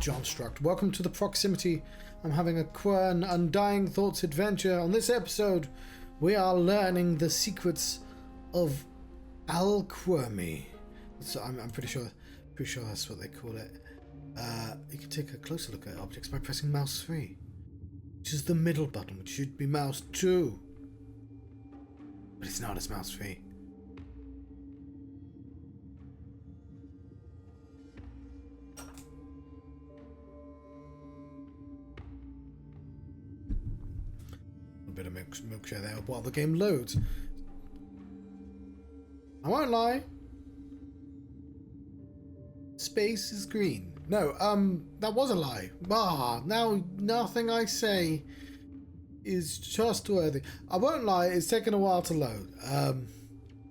Johnstruct. Welcome to the proximity. I'm having a Quern Undying Thoughts adventure. On this episode, we are learning the secrets of alchemy. So I'm pretty sure that's what they call it. You can take a closer look at objects by pressing mouse 3, which is the middle button, which should be mouse 2. But it's not, it's mouse 3. Bit of milkshake there while the game loads. I won't lie. Space is green. No, that was a lie. Now nothing I say is trustworthy. I won't lie, it's taken a while to load.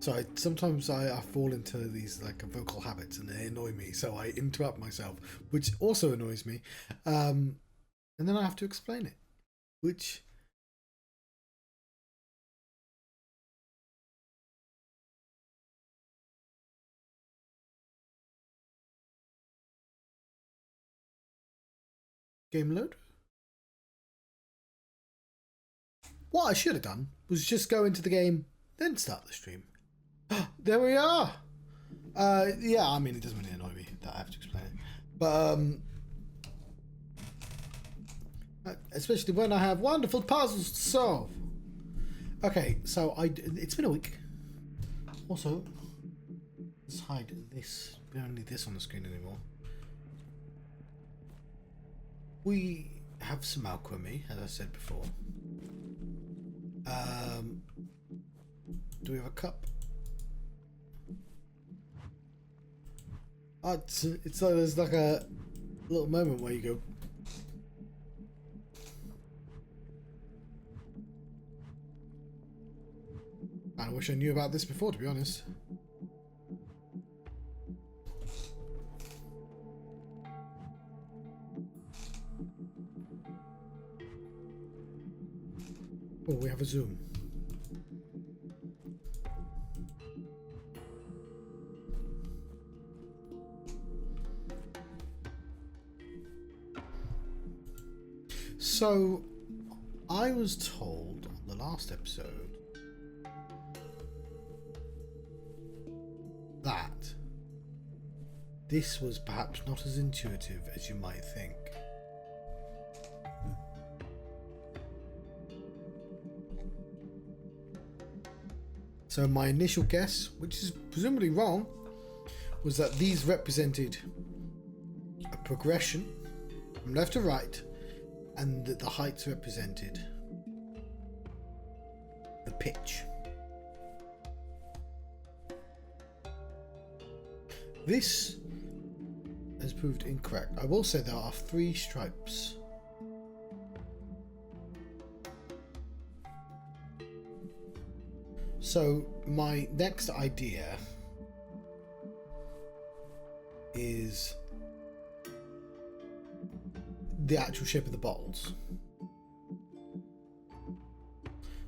Sorry, sometimes I fall into these like vocal habits and they annoy me, so I interrupt myself, which also annoys me. And then I have to explain it, which game load? What I should have done was just go into the game, then start the stream. There we are! Yeah, I mean, it doesn't really annoy me that I have to explain it. But, especially when I have wonderful puzzles to solve. Okay, so it's been a week. Also, let's hide this. We don't need this on the screen anymore. We have some alchemy, as I said before. Do we have a cup? Oh, it's like there's like a little moment where you go. I wish I knew about this before, to be honest. Oh, we have a zoom. So, I was told on the last episode that this was perhaps not as intuitive as you might think. So my initial guess, which is presumably wrong, was that these represented a progression from left to right, and that the heights represented the pitch. This has proved incorrect. I will say there are 3 stripes. So my next idea is the actual shape of the bottles.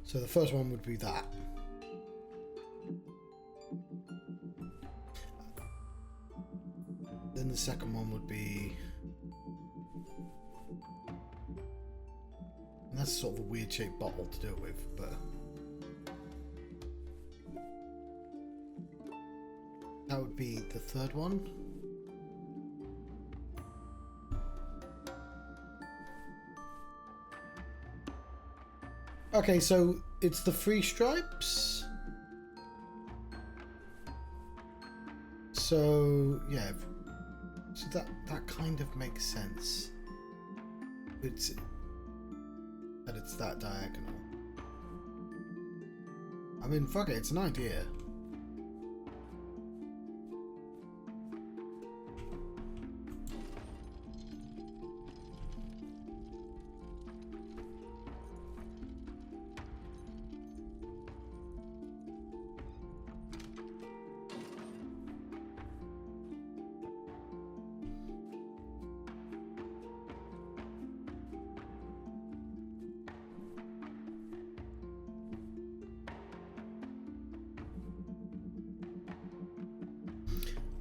So the first one would be that. Then the second one would be, and that's sort of a weird shaped bottle to do it with, but that would be the third one. Okay, so it's the 3 stripes. So yeah, so that kind of makes sense. It's that diagonal. I mean, fuck it, it's an idea.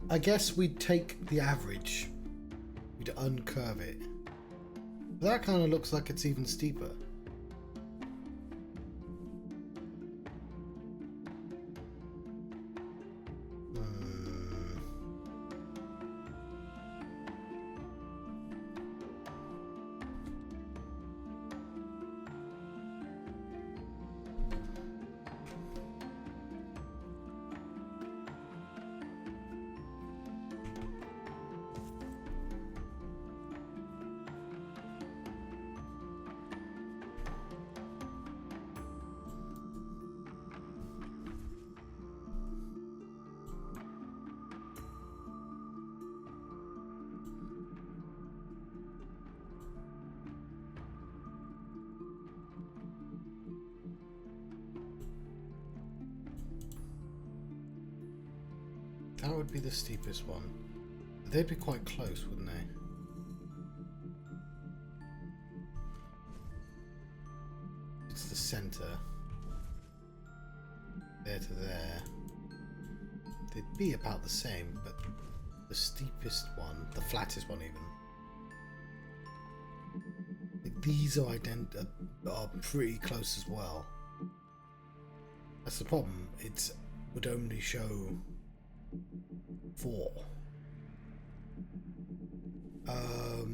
I guess we'd take the average. You'd uncurve it. That kind of looks like it's even steeper. That would be the steepest one. They'd be quite close, wouldn't they? It's the center. There to there. They'd be about the same, but the steepest one, the flattest one even. These are pretty close as well. That's the problem. It would only show 4. I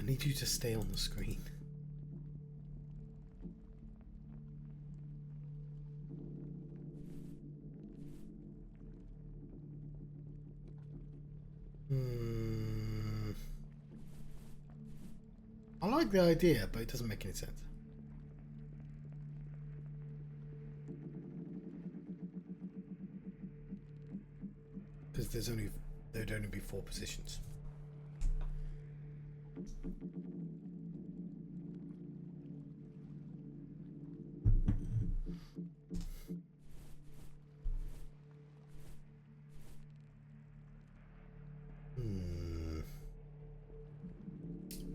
need you to stay on the screen. I like the idea, but it doesn't make any sense. Because there'd only be 4 positions.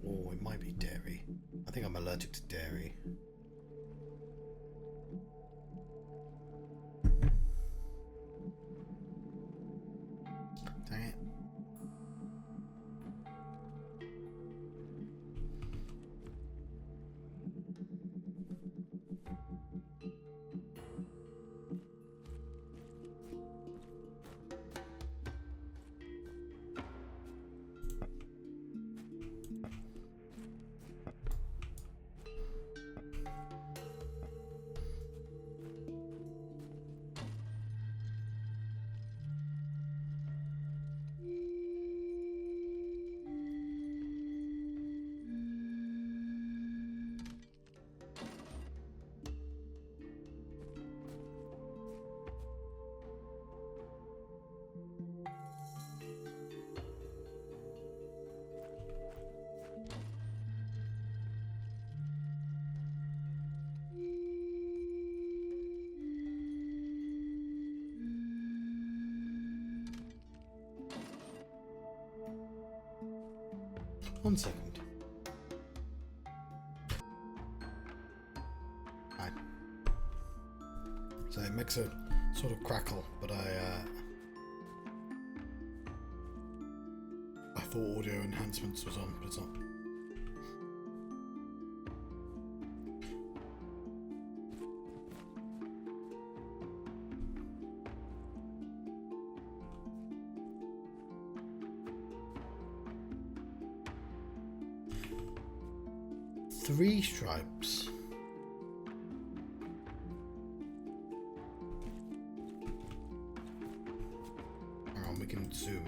Oh, it might be dairy. I think I'm allergic to dairy. Dang it. One second. Right. So it makes a sort of crackle, but I thought audio enhancements was on, but it's not. Three stripes. Hang on, we can zoom.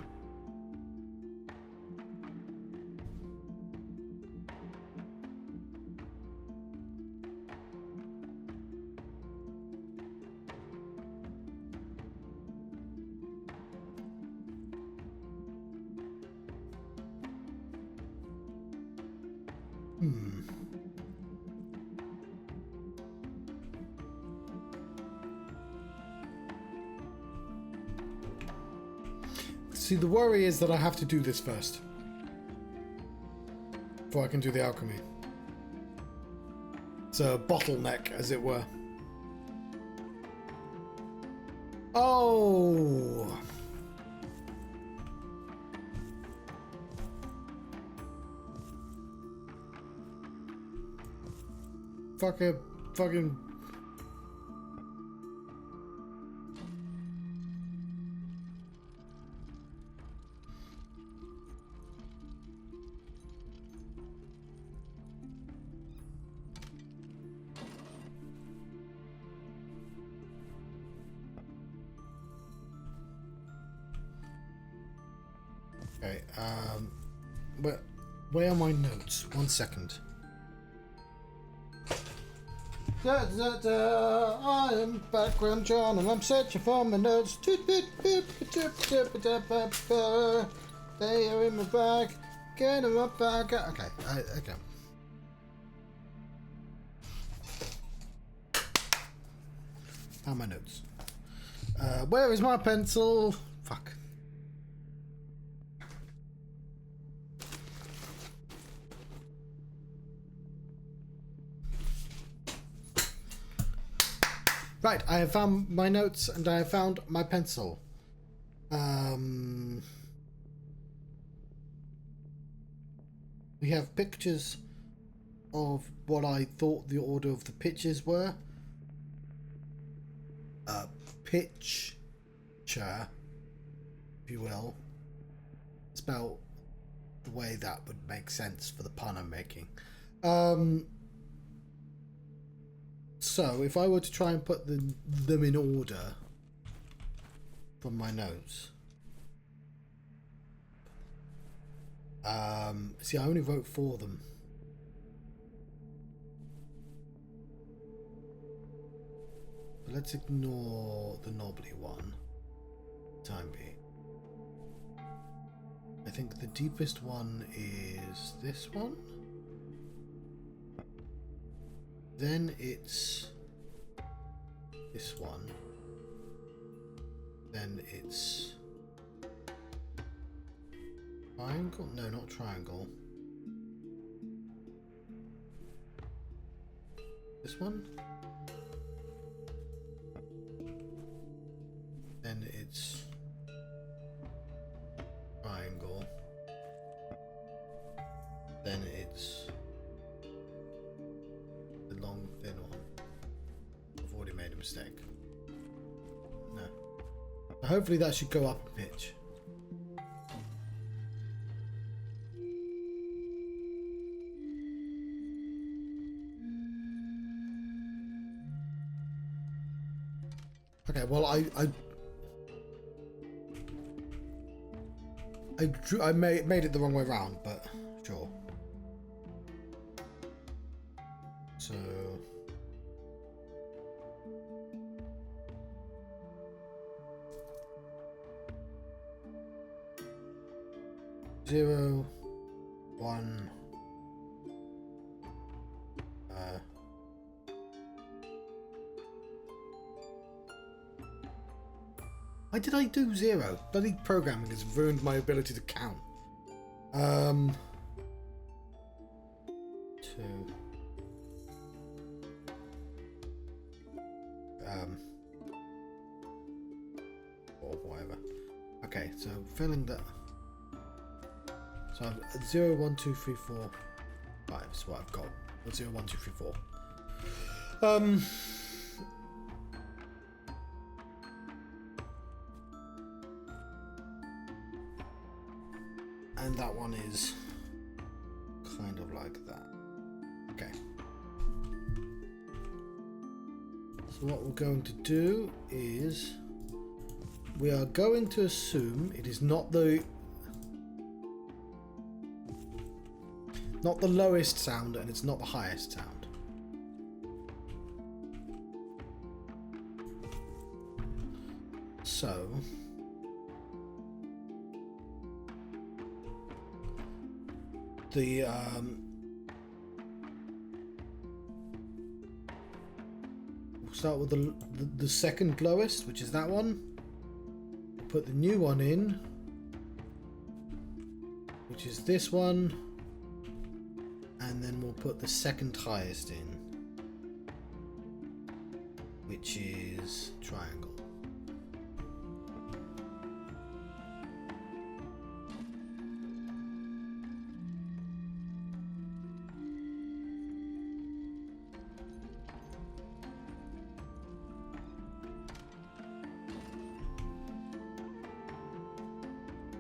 See, the worry is that I have to do this first before I can do the alchemy. It's a bottleneck, as it were. Oh. Fucking. Okay, where are my notes? 1 second. I am background John and I'm searching for my notes. They are in my bag. Get them up back. Okay, okay. Found my notes. Where is my pencil? Fuck. Right, I have found my notes and I have found my pencil. We have pictures of what I thought the order of the pitches were. Pitcher, if you will. Spelled the way that would make sense for the pun I'm making. So, if I were to try and put them in order from my notes. See, I only wrote 4 of them. But let's ignore the knobbly one. Time being. I think the deepest one is this one. Then it's this one. Then it's triangle? No, not triangle. This one. Then it's triangle. Then it's the long thin one. I've already made a mistake. No. Hopefully that should go up a pitch. Okay, well I made it the wrong way around, but sure. So zero, one. Why did I do 0? Bloody programming has ruined my ability to count. 2. Or whatever. Okay, so filling that. So I've 0, 1, 2, 3, 4, 5 is what I've got. 0, 1, 2, 3, 4. And that one is kind of like that. Okay. So what we're going to do is we are going to assume it is not the lowest sound and it's not the highest sound. So we'll start with the second lowest, which is that one. Put the new one in, which is this one, and then we'll put the second highest in, which is triangle.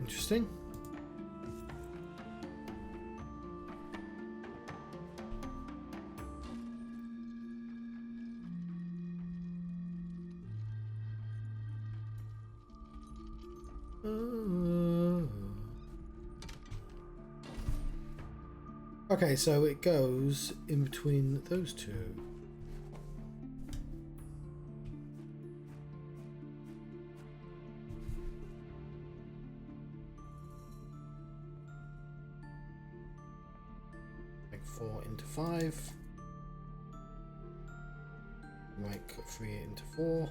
Interesting. Okay, so it goes in between those two. Make 4 into 5. Make 3 into 4.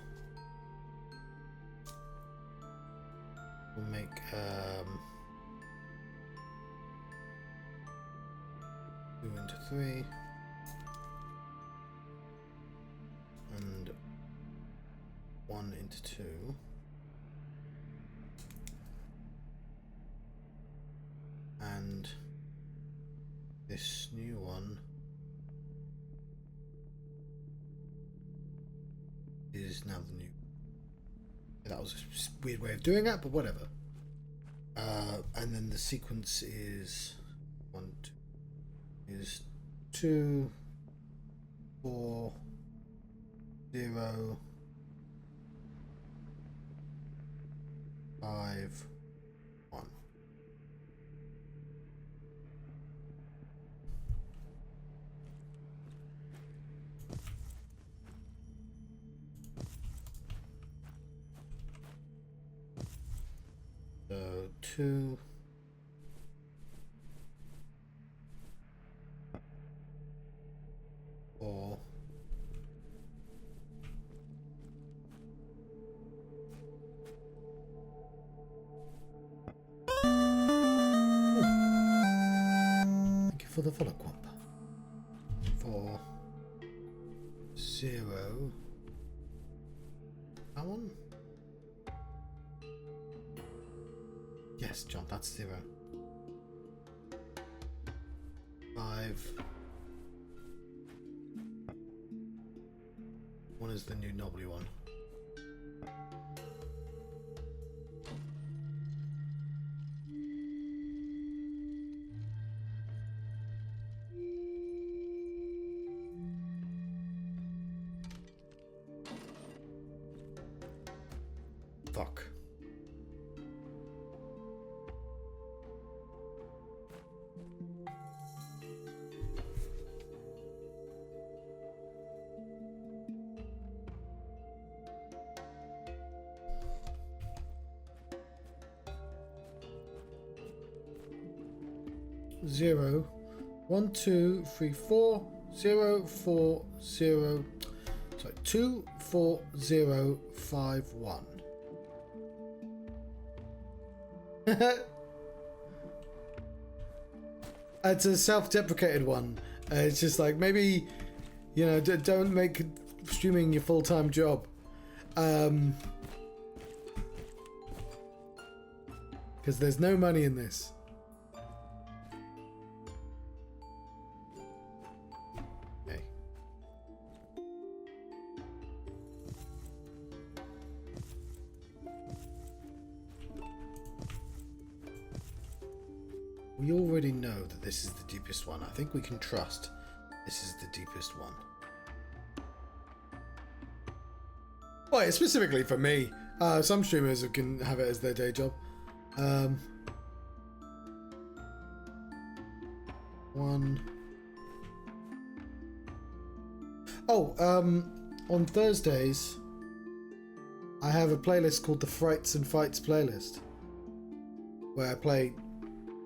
We'll make 2 into 3 and 1 into 2. And this new one is now the new. That was a weird way of doing that, but whatever. And then the sequence is 2, 4, 0, 5, 1. So 2, 4, 'Thank you for the follow up. 4, 0. That one? Yes, John, that's 0. 5. 1 is the new knobbly one. Fuck. Zero, 1, 2, 3, 4, 0, 4, 0. Sorry, 2, 4, 0, 5, 1. It's a self-deprecated one. It's just like, maybe, you know, don't make streaming your full-time job. Because there's no money in this. Okay. We already know that this is the deepest one. I think we can trust this is the deepest one. Well, specifically for me. Some streamers can have it as their day job. 1. Oh, on Thursdays, I have a playlist called the Frights and Fights playlist, where I play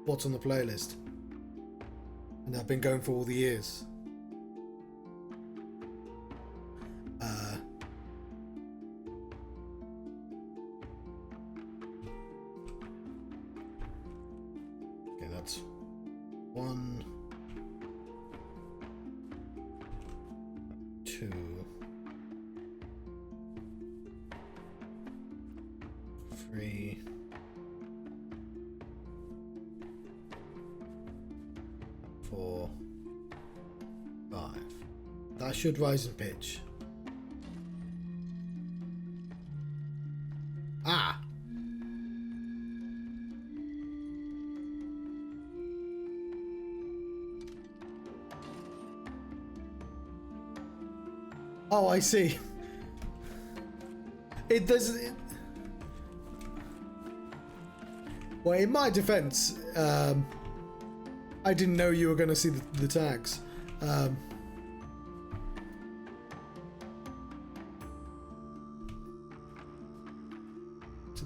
what's on the playlist, and I've been going for all the years. Okay, that's 1, 2, 3, 4, 5. That should rise in pitch. Ah! Oh, I see. It doesn't. Well, in my defense, I didn't know you were going to see the tags. So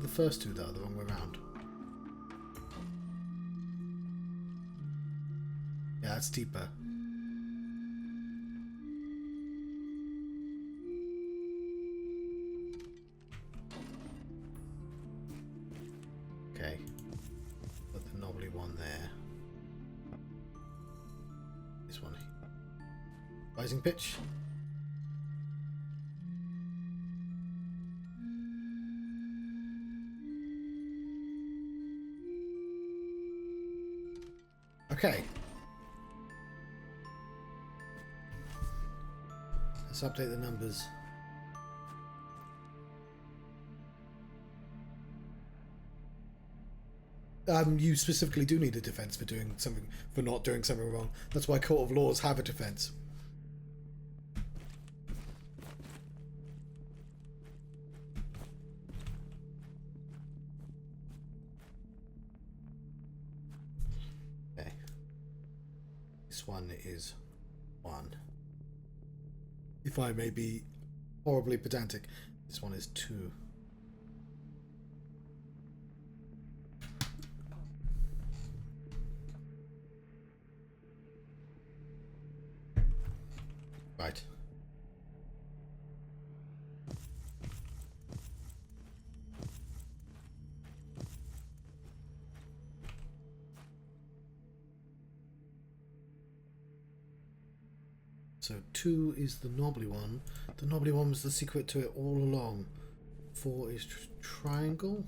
the first two that are the wrong way around. Yeah, that's deeper. Okay. Put the knobbly one there. This one. Rising pitch. Okay. Let's update the numbers. You specifically do need a defense for doing something, for not doing something wrong. That's why Court of Laws have a defense. Okay. This one is 1. If I may be horribly pedantic, this one is 2. Right. So 2 is the knobbly one. The knobbly one was the secret to it all along. 4 is triangle.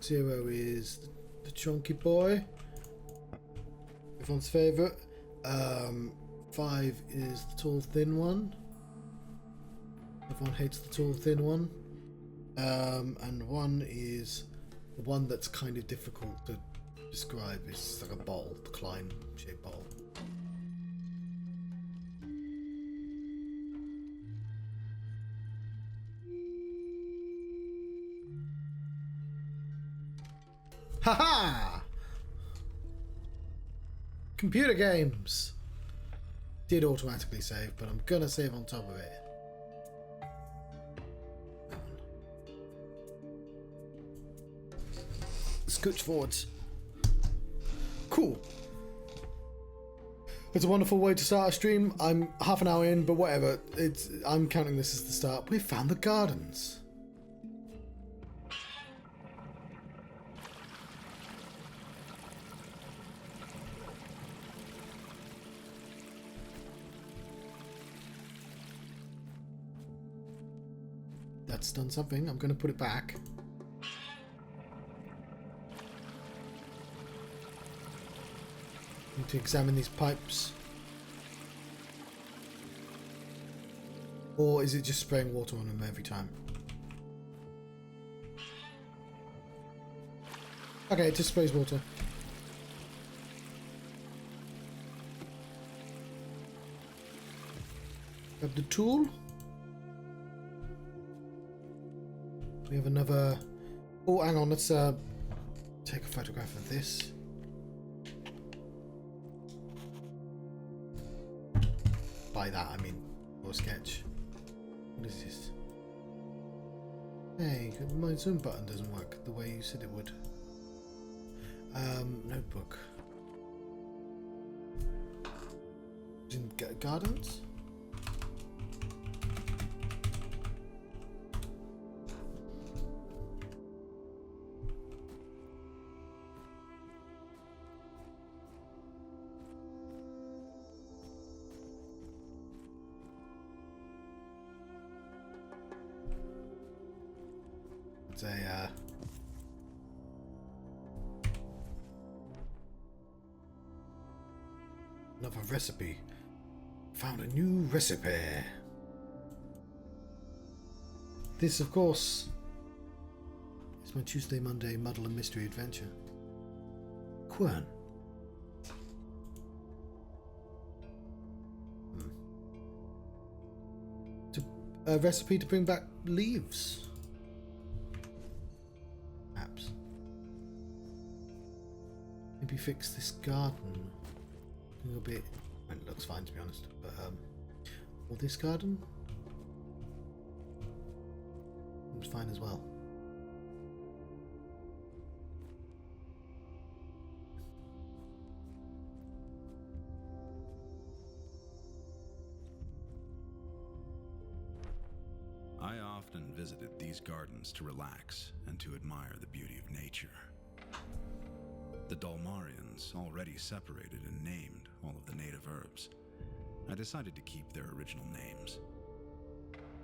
0 is the chunky boy. Everyone's favourite. 5 is the tall thin one. Everyone hates the tall thin one. And 1 is the one that's kind of difficult to describe. It's like a bowl, the Klein shaped bowl. Haha! Computer games! Did automatically save, but I'm gonna save on top of it. Scooch forwards. Cool. It's a wonderful way to start a stream. I'm half an hour in, but whatever. I'm counting this as the start. We've found the gardens. That's done something. I'm going to put it back. Need to examine these pipes. Or is it just spraying water on them every time? Okay, it just sprays water. Grab the tool. We have another... Oh, hang on, let's take a photograph of this. By that, I mean, or sketch. What is this? Hey, my zoom button doesn't work the way you said it would. Notebook. In gardens? It's a another recipe. Found a new recipe. This, of course, is my Tuesday, Monday muddle and mystery adventure. Quern. A recipe to bring back leaves. Perhaps. Maybe fix this garden. A little bit. It looks fine to be honest. But or this garden. Looks fine as well. I often visited these gardens to relax and to admire the beauty of nature. The Dalmarians already separated and named all of the native herbs. I decided to keep their original names.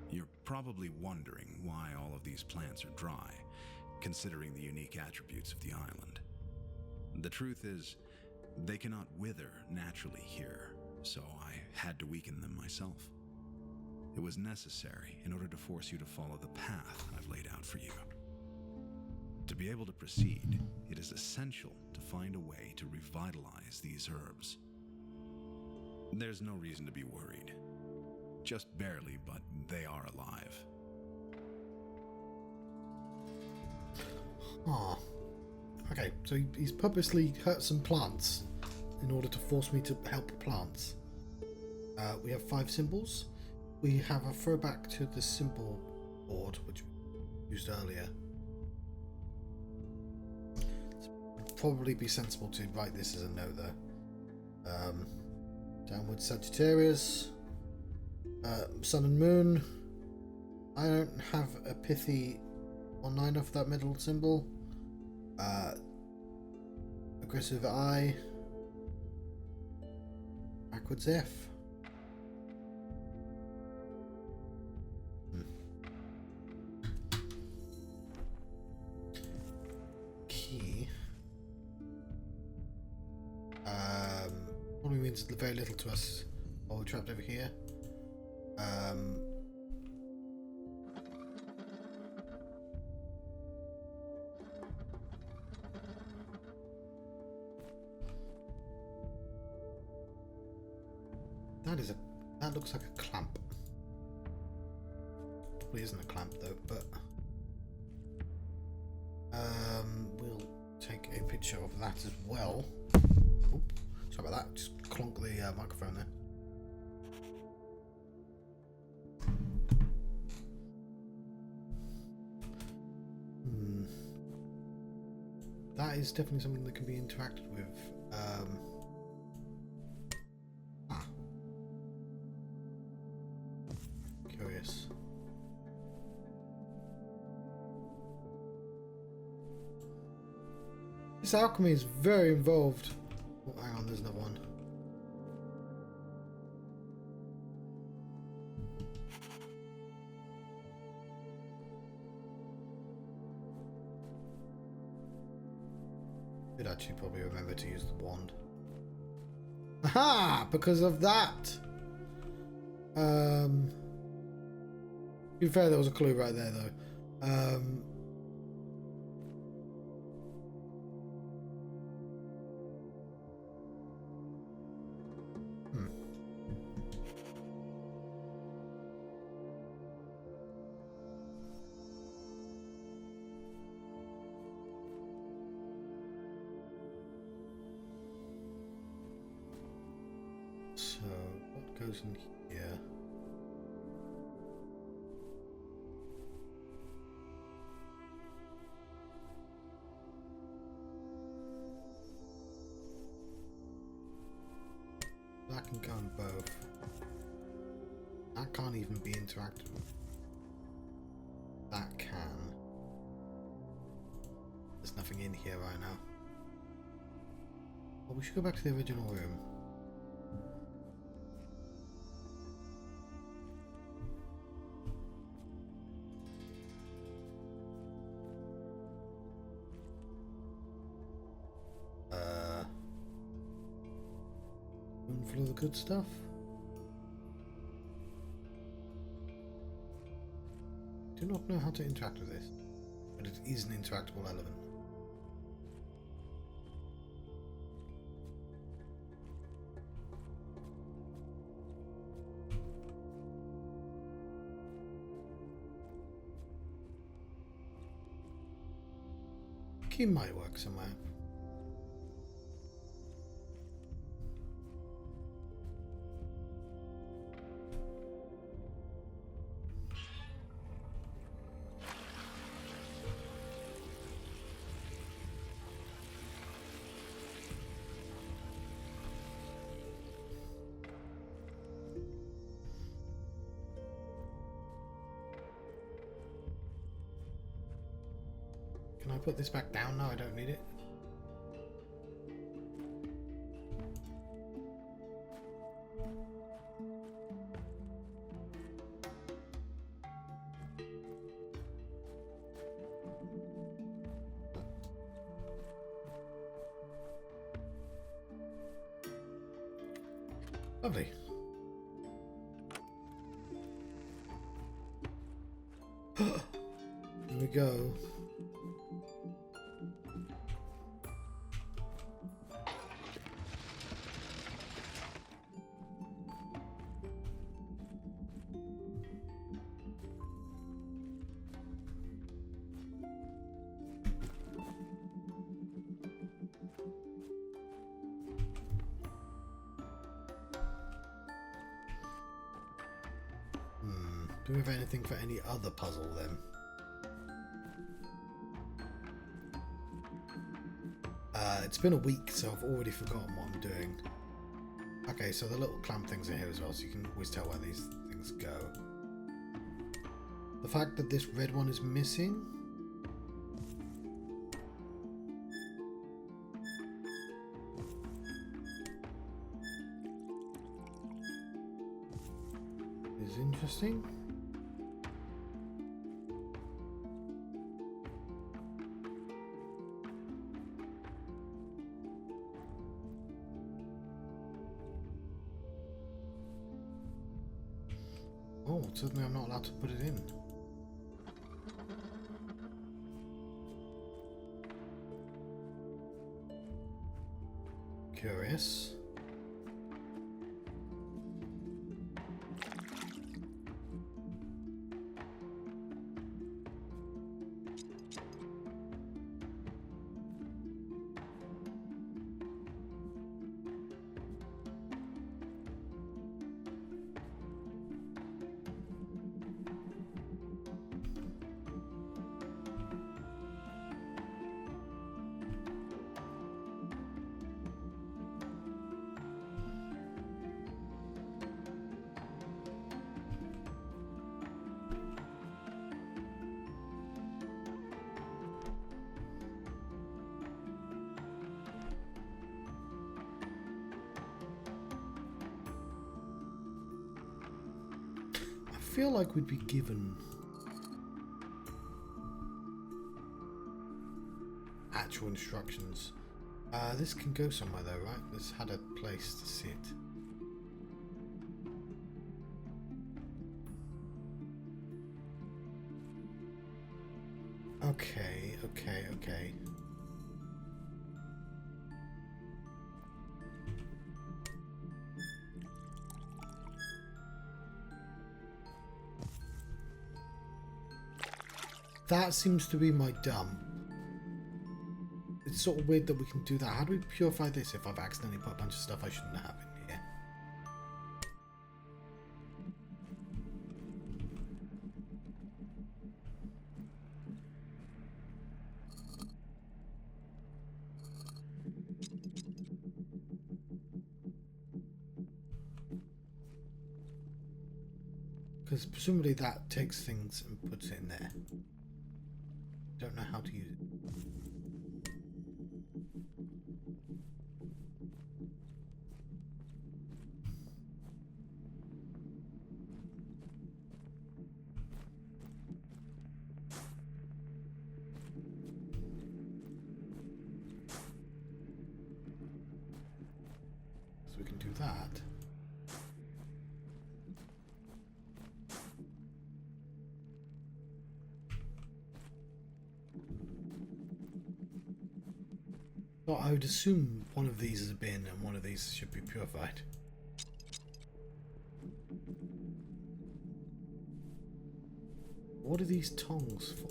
You're probably wondering why all of these plants are dry, considering the unique attributes of the island. The truth is, they cannot wither naturally here, so I had to weaken them myself. It was necessary in order to force you to follow the path I've laid out for you. To be able to proceed, it is essential to find a way to revitalize these herbs. There's no reason to be worried. Just barely, but they are alive. Ah. Okay, so he's purposely hurt some plants in order to force me to help plants. We have 5 symbols. We have a throwback to the symbol board, which we used earlier. It'd probably be sensible to write this as a note, though. Downward Sagittarius. Sun and Moon. I don't have a pithy 1/9 off that middle symbol. Aggressive I. Backwards F. Key. Probably means very little to us while we're trapped over here. That looks like a clamp. Probably isn't a clamp though, but we'll take a picture of that as well. Oop, sorry about that. Just clonk the microphone there. That is definitely something that can be interacted with. Curious. This alchemy is very involved. Oh, hang on, there's another one. Should actually probably remember to use the wand. Aha! Because of that. To be fair, there was a clue right there, though. So, what goes in here? That can go on both. That can't even be interacted with. That can. There's nothing in here right now. Well, we should go back to the original room. Full of the good stuff. Do not know how to interact with this, but it is an interactable element. key might work somewhere. Can I put this back down now? I don't need it. Lovely. Here we go. Do we have anything for any other puzzle then? It's been a week, so I've already forgotten what I'm doing. Okay, so the little clamp things are here as well, so you can always tell where these things go. The fact that this red one is missing. Is interesting. Oh, suddenly I'm not allowed to put it in. Curious. I feel like we'd be given actual instructions. This can go somewhere though, right? This had a place to sit. Okay, okay, okay. That seems to be my dump. It's sort of weird that we can do that. How do we purify this if I've accidentally put a bunch of stuff I shouldn't have in here? Because presumably that takes things and puts it in there. Don't know how to use it. So we can do that. Well, I would assume one of these is a bin and one of these should be purified. What are these tongs for?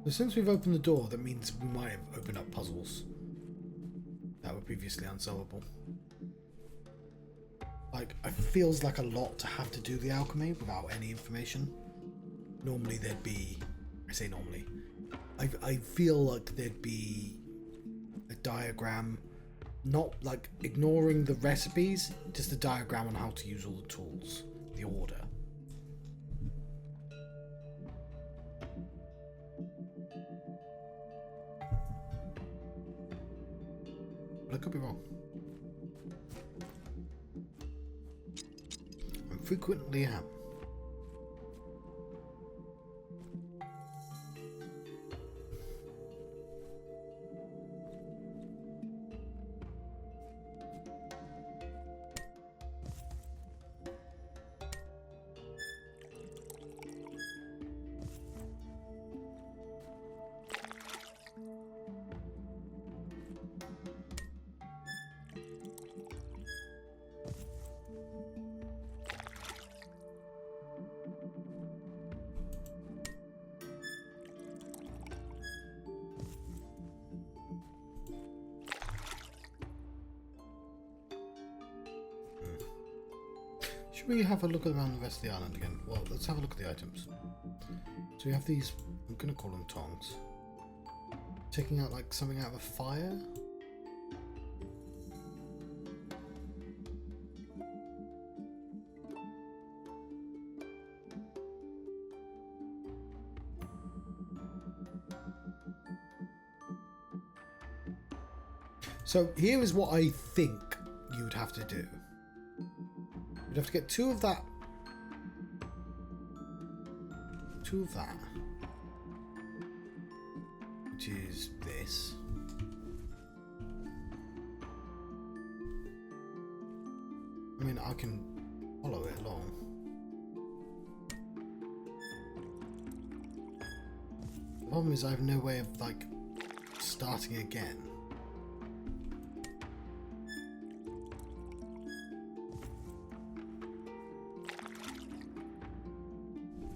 So since we've opened the door, that means we might have opened up puzzles that were previously unsolvable. Like, it feels like a lot to have to do the alchemy without any information. Normally there'd be... I say normally. I feel like there'd be a diagram, not like ignoring the recipes, just a diagram on how to use all the tools, the order. But I could be wrong. I frequently am. Should we have a look around the rest of the island again? Well, let's have a look at the items. So we have these, I'm going to call them tongs. Taking out like something out of a fire? So here is what I think you would have to do. You'd have to get two of that. Which is this. I mean, I can follow it along. The problem is I have no way of, like, starting again.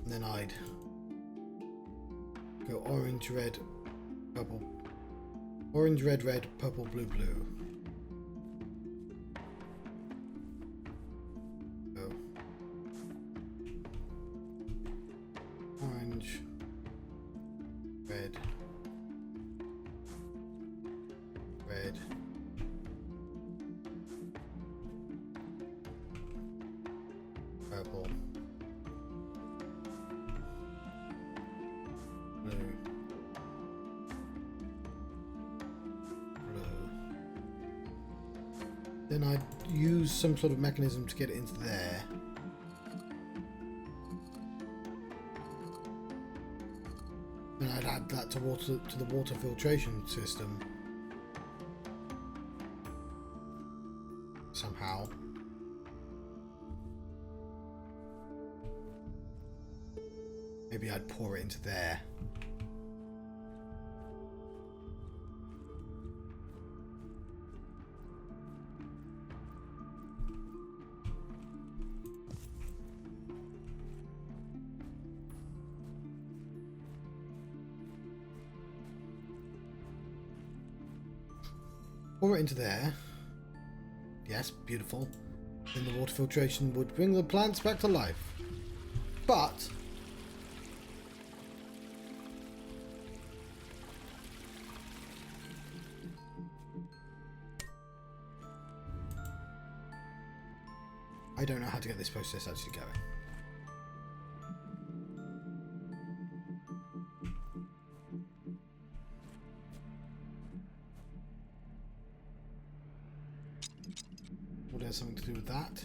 Then I'd go orange, red, purple. Orange, red, red, purple, blue, blue. Go. Orange, red, red. Purple. Then I'd use some sort of mechanism to get it into there. And I'd add that to the water filtration system. Somehow. Maybe I'd pour it into there. Pour it into there. Yes, beautiful. Then the water filtration would bring the plants back to life. But I don't know how to get this process actually going. Would it have something to do with that?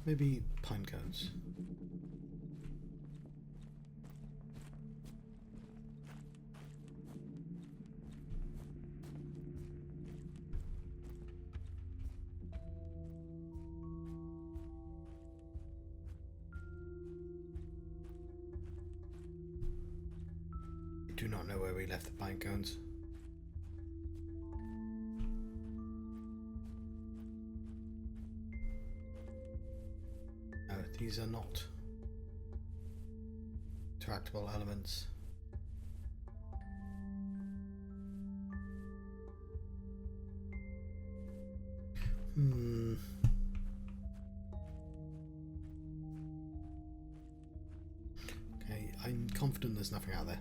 Maybe pine cones. do not know where we left the pine cones. No, these are not interactable elements. Okay, I'm confident there's nothing out there.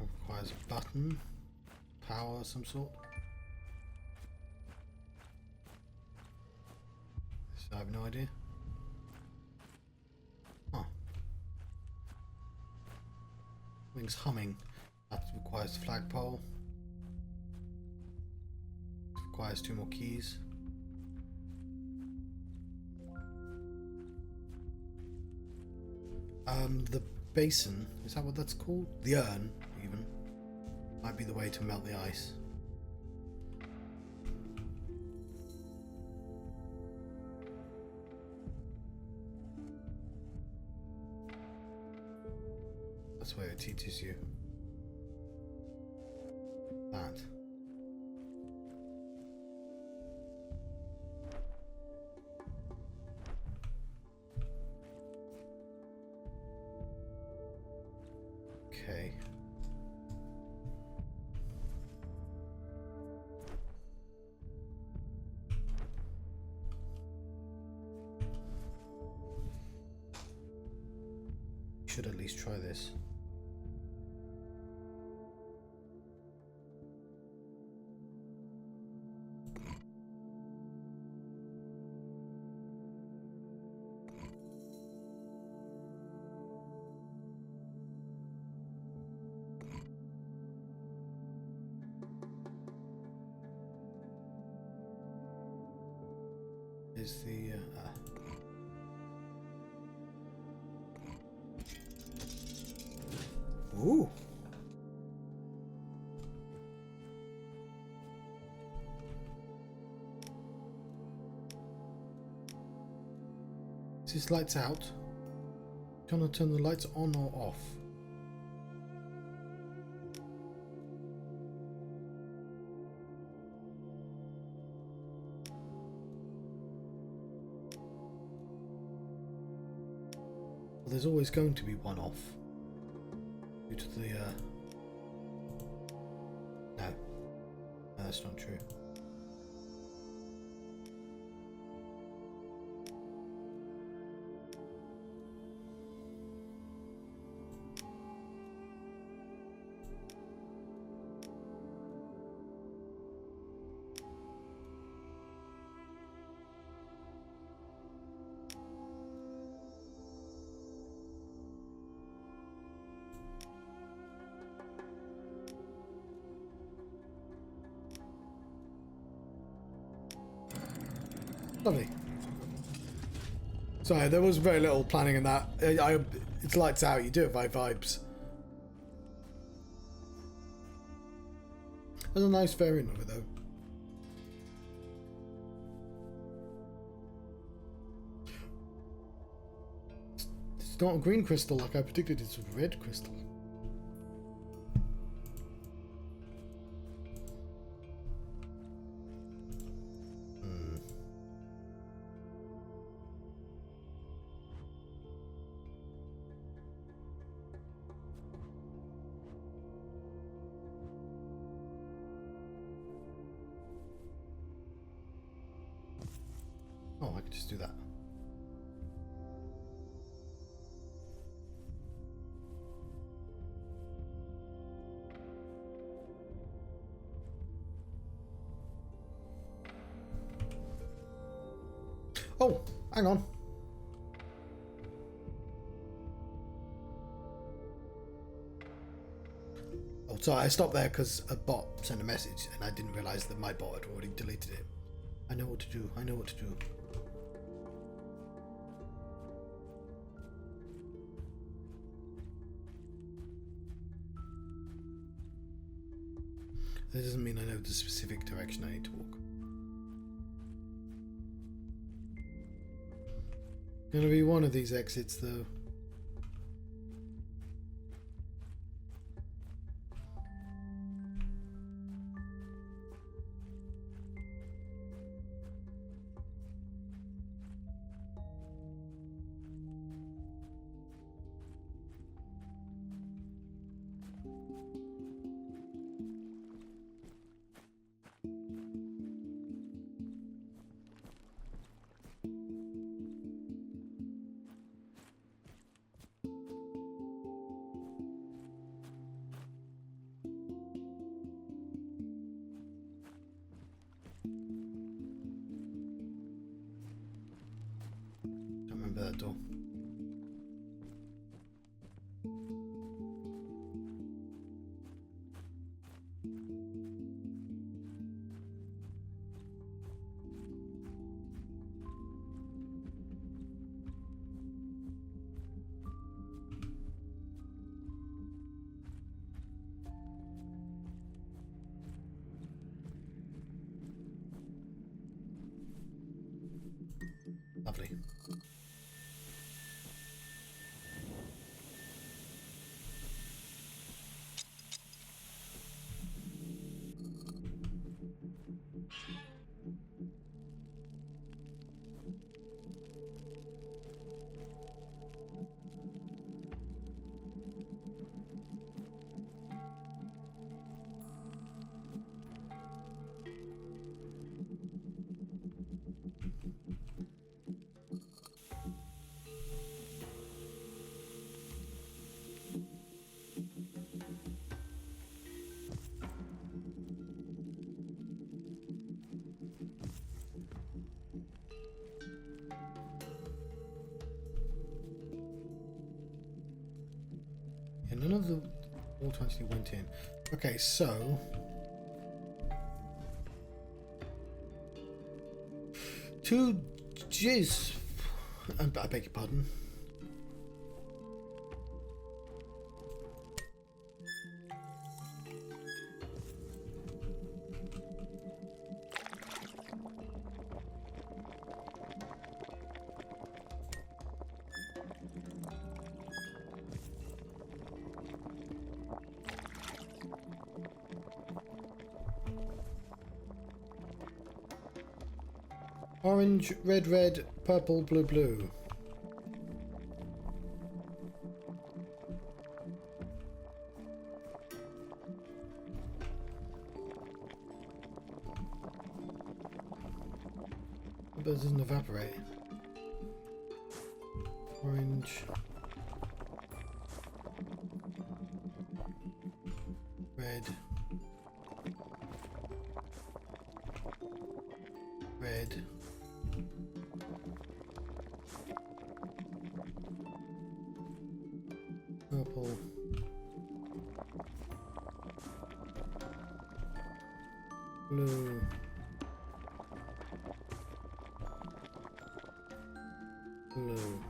That requires a button, power of some sort. This I have no idea. Huh. Something's humming. That requires a flagpole. It requires 2 more keys. The basin, is that what that's called? The urn, even. Might be the way to melt the ice. That's where it teaches you that. Okay. Should at least try this. Is the ooh. Is this lights out? Can I turn the lights on or off? Well, there's always going to be one off. Due to the no, that's not true. Lovely. Sorry, there was very little planning in that. It's lights out, you do it by vibes. There's a nice variant of it though. It's not a green crystal like I predicted, it's a red crystal. Oh, I could just do that. Oh, hang on. Oh, sorry, I stopped there because a bot sent a message and I didn't realise that my bot had already deleted it. I know what to do. I know what to do. That doesn't mean I know the specific direction I need to walk. Gonna be one of these exits though. Don't remember that door. Lovely. Yeah, none of the water actually went in. Okay, so two jizz. I beg your pardon. Orange, red, red, purple, blue, blue. But it doesn't evaporate. Orange. Red. Red. Purple. Blue. Blue.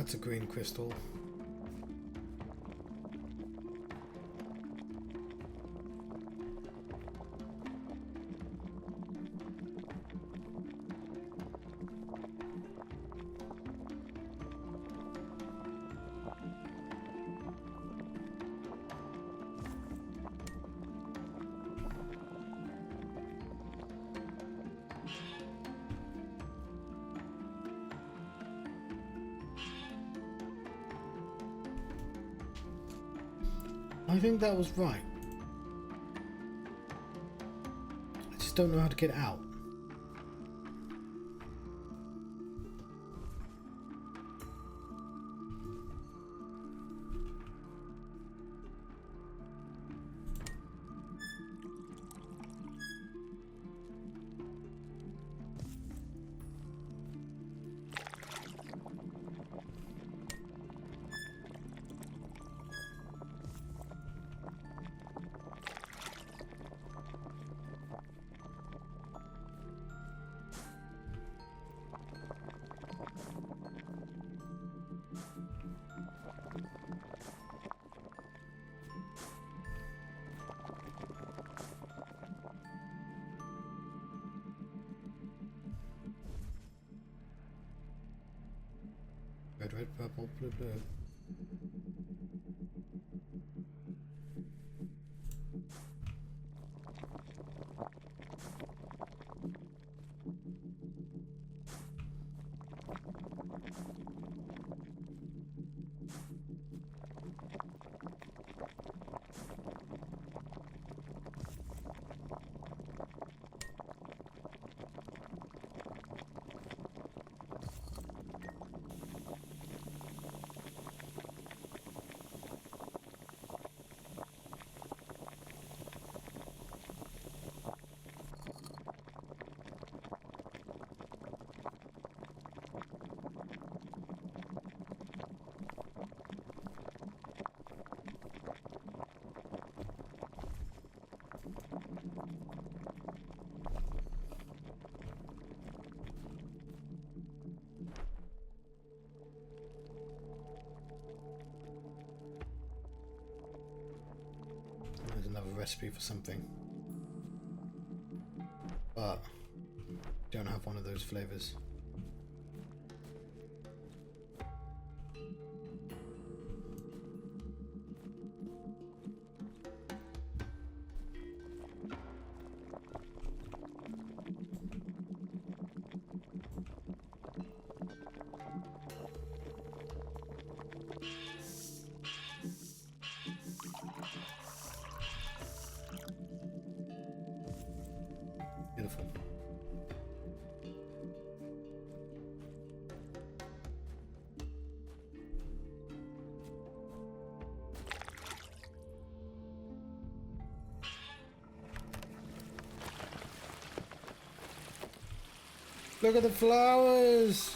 That's a green crystal. I think that was right. I just don't know how to get out. Red, purple, blue, blue. There's another recipe for something, but don't have one of those flavors. Beautiful. Look at the flowers!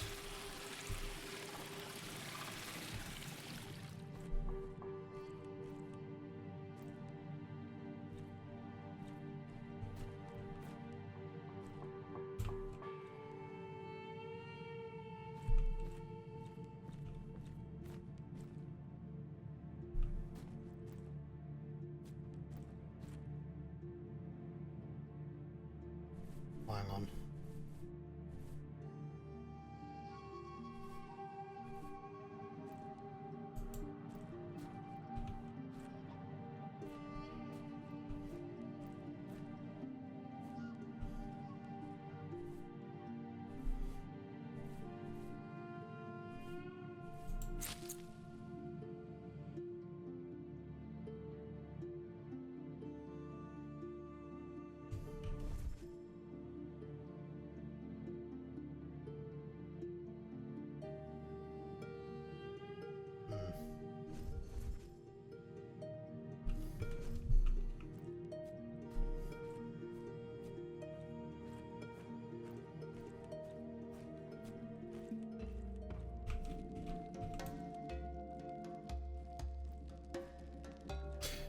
Hang on.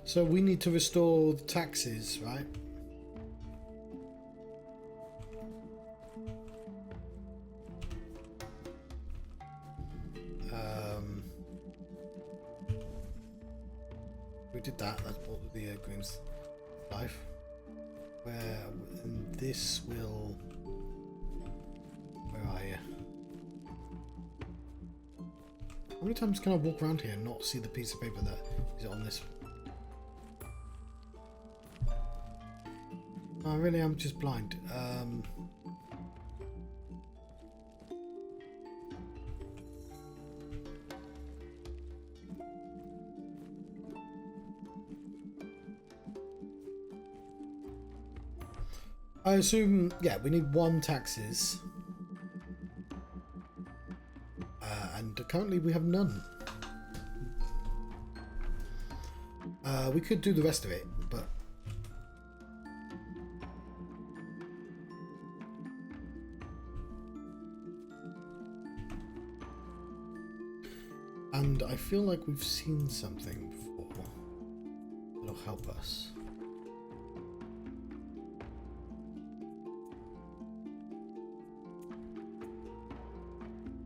So we need to restore the taxes, right? did that. That's brought the Green's life. Where this will... Where are you? How many times can I walk around here and not see the piece of paper that is on this? Oh, really, I'm just blind. I assume, yeah, we need 1 taxes. And currently we have none. We could do the rest of it, but... And I feel like we've seen something before that'll help us.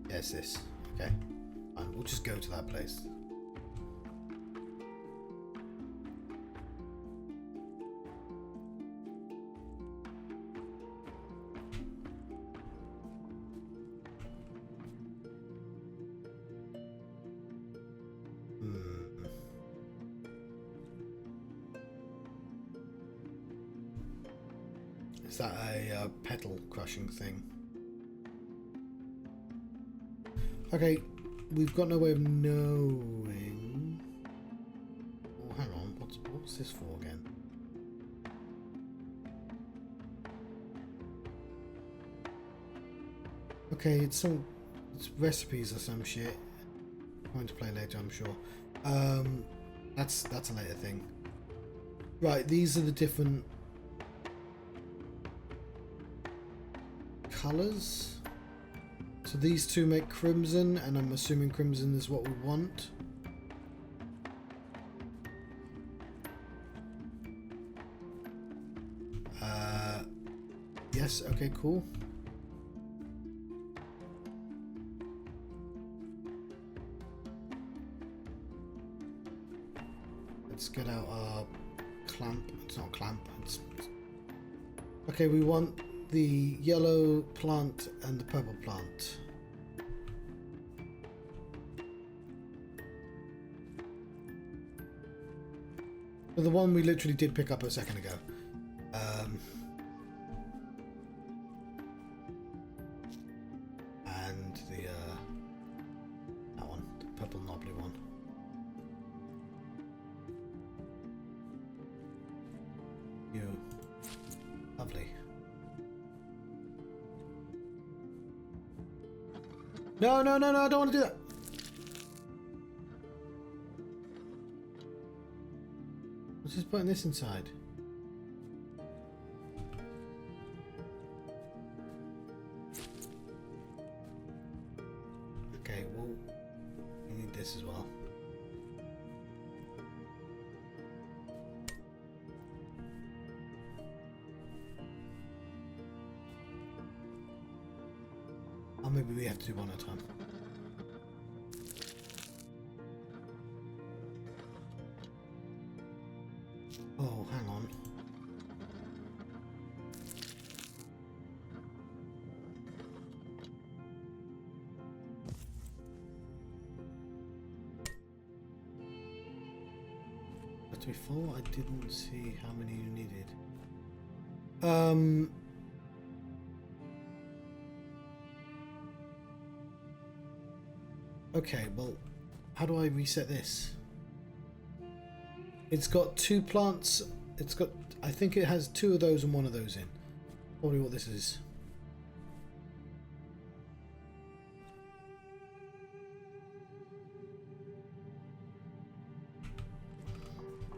Yes, this. Okay. Fine, we'll just go to that place. Is that a petal crushing thing? Okay, we've got no way of knowing. Oh, hang on. What's this for again? Okay, it's recipes or some shit. I'm going to play later, I'm sure. That's a later thing. Right, these are the different colours. So these two make crimson, and I'm assuming crimson is what we want. Yes, okay, cool. Let's get out our clamp. It's not clamp. Okay, we want the yellow plant and the purple plant. So the one we literally did pick up a second ago. And the that one, the purple knobbly one. You, lovely. No, I don't want to do that. Let's just putting this inside. Okay, well, we need this as well. Or maybe we have to do one at a time. Oh, hang on. But before I didn't see how many you needed. Okay, well, how do I reset this? It's got 2 plants. It's got, I think it has 2 of those and 1 of those in. Probably what this is.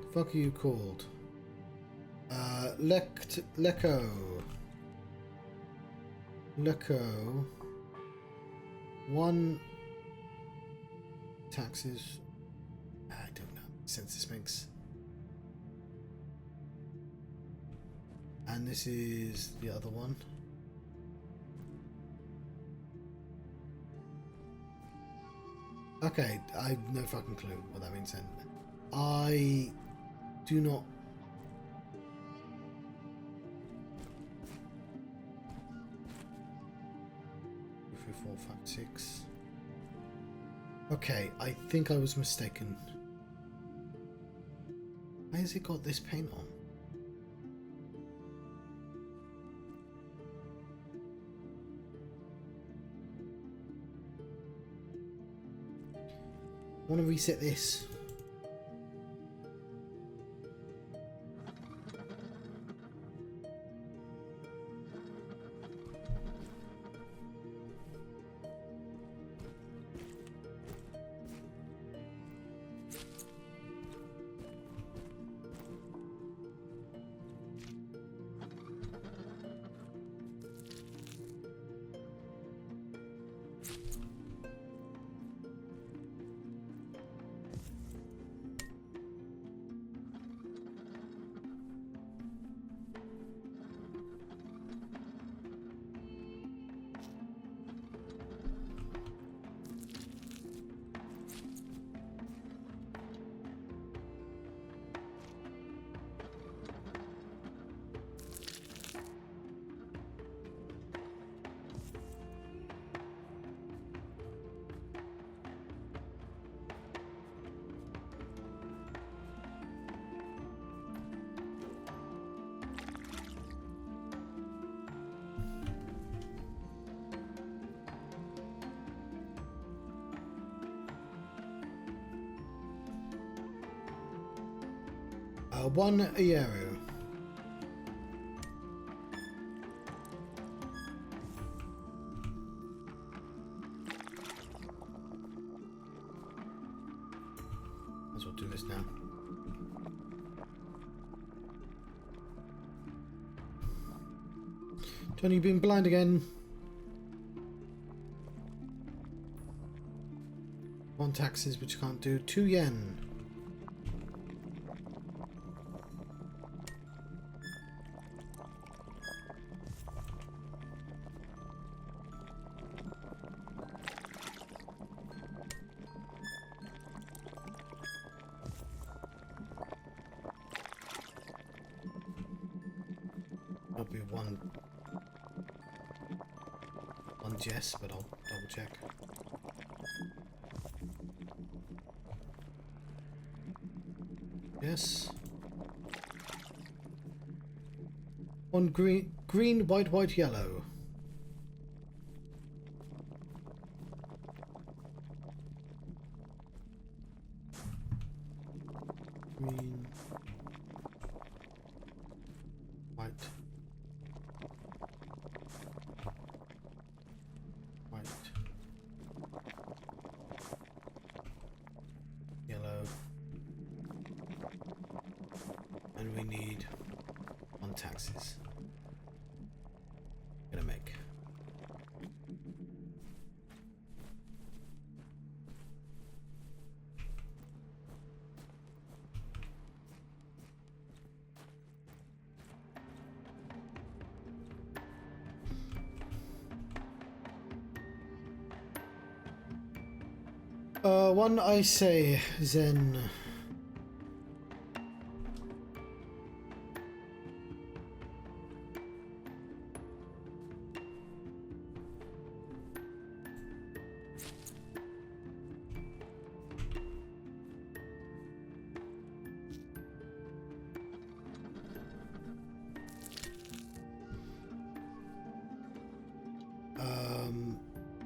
The fuck are you called? Lecco. 1 taxes. I don't know. Census makes. And this is the other one. Okay, I have no fucking clue what that means then. do not. 4, 5, 6. Okay, I think I was mistaken. Why has it got this paint on? I want to reset this. One euro. Might as well do this now. Johnny, you've been blind again. 1 taxes, which I can't do. 2 yen. That'll be one yes, but I'll double check. Yes. 1 green, white, yellow. Green, white. Yellow. And we need 1 taxes. Gonna make. One I say, Zen.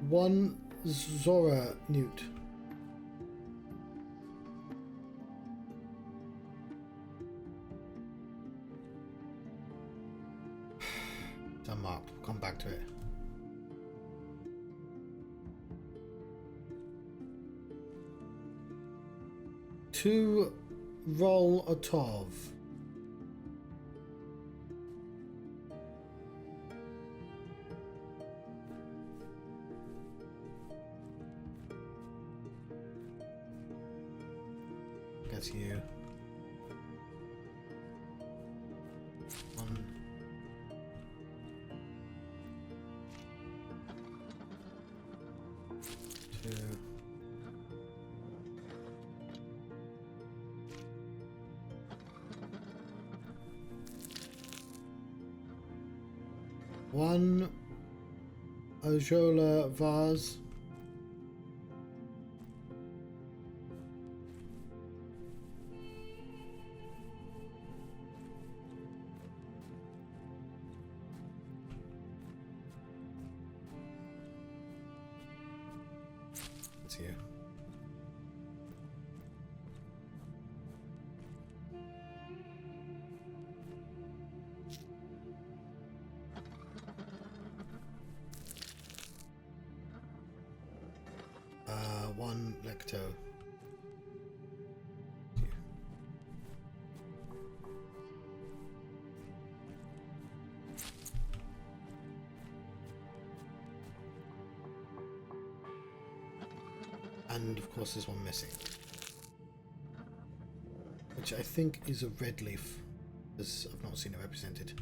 One Zora Newt. It's unmarked. We'll come back to it. Two roll a tov. That's you. 1. 2. 3. 1 Ojola vase. It's here. One lecto. And of course there's one missing, which I think is a red leaf, as I've not seen it represented.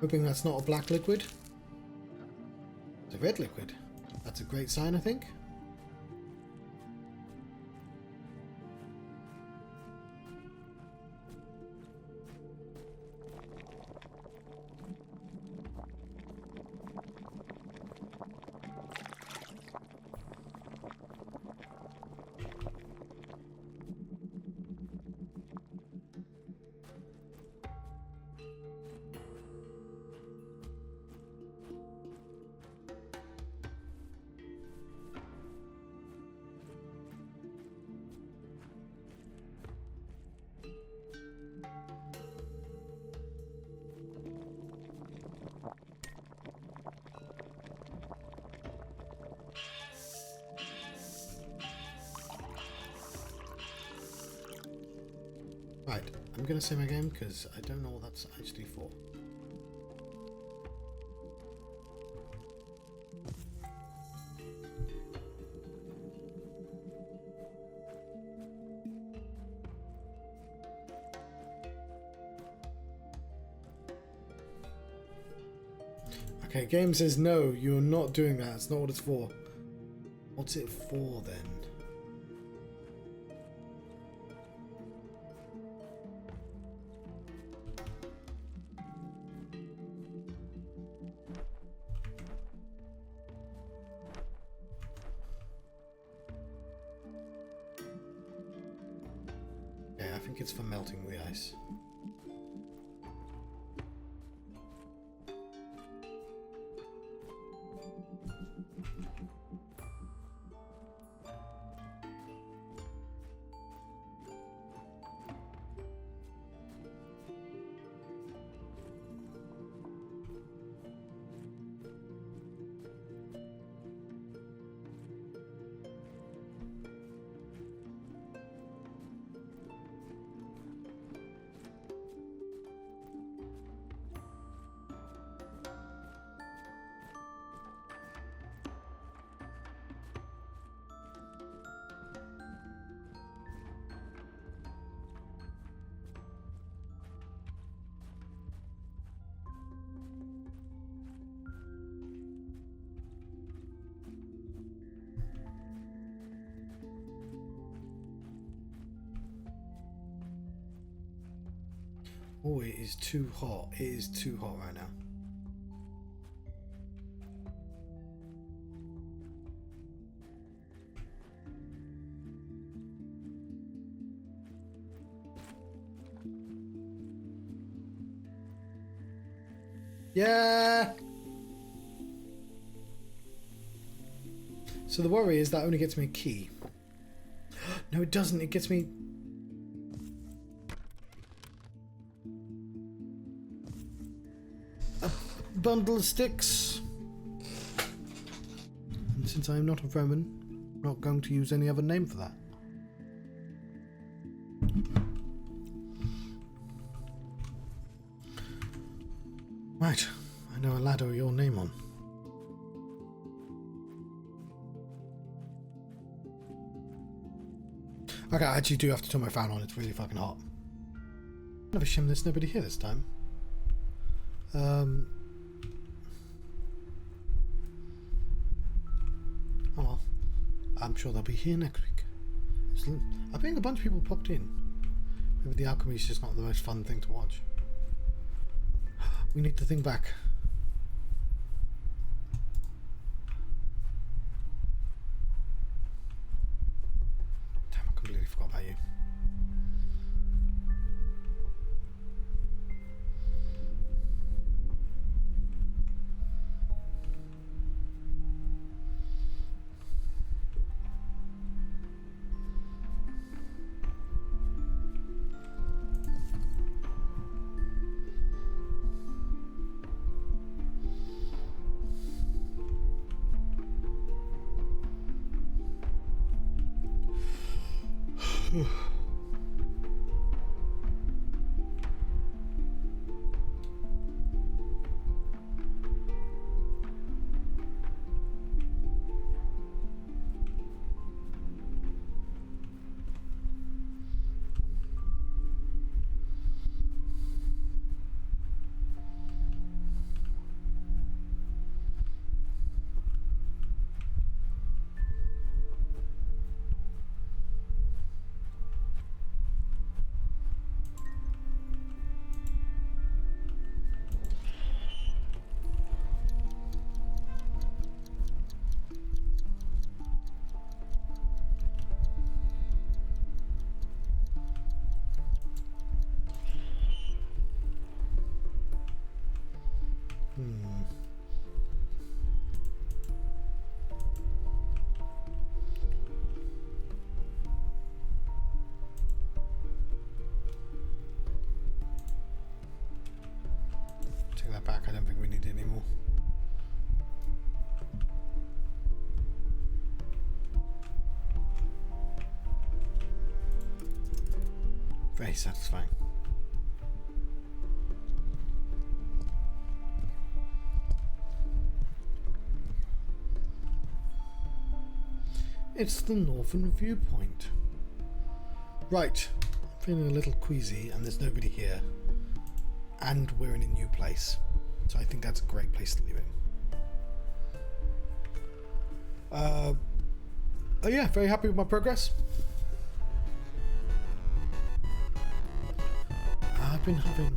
Hoping that's not a black liquid. It's a red liquid. That's a great sign, I think. Right, I'm going to save my game because I don't know what that's actually for. Okay, game says no, you're not doing that. It's not what it's for. What's it for then? Yeah, I think it's for melting the ice. Oh, it is too hot. It is too hot right now. Yeah! So the worry is that only gets me a key. No, it doesn't. It gets me... a bundle of sticks. And since I'm not a Roman, I'm not going to use any other name for that. Right, I know a ladder with your name on. Okay, I actually do have to turn my fan on, it's really fucking hot. Another shame there's nobody here this time. I'm sure they'll be here next week. Excellent. I think a bunch of people popped in. Maybe the Alchemist is just not the most fun thing to watch. We need the thing back. Damn, I completely forgot about you. Take that back, I don't think we need it anymore. Very satisfying. It's the northern viewpoint. Right, I'm feeling a little queasy and there's nobody here. And we're in a new place. So I think that's a great place to leave it. Oh yeah, very happy with my progress. I've been having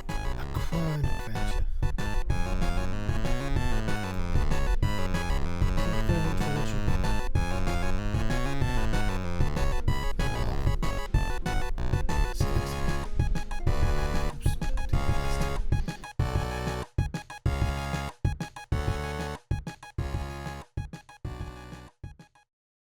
a Quern adventure.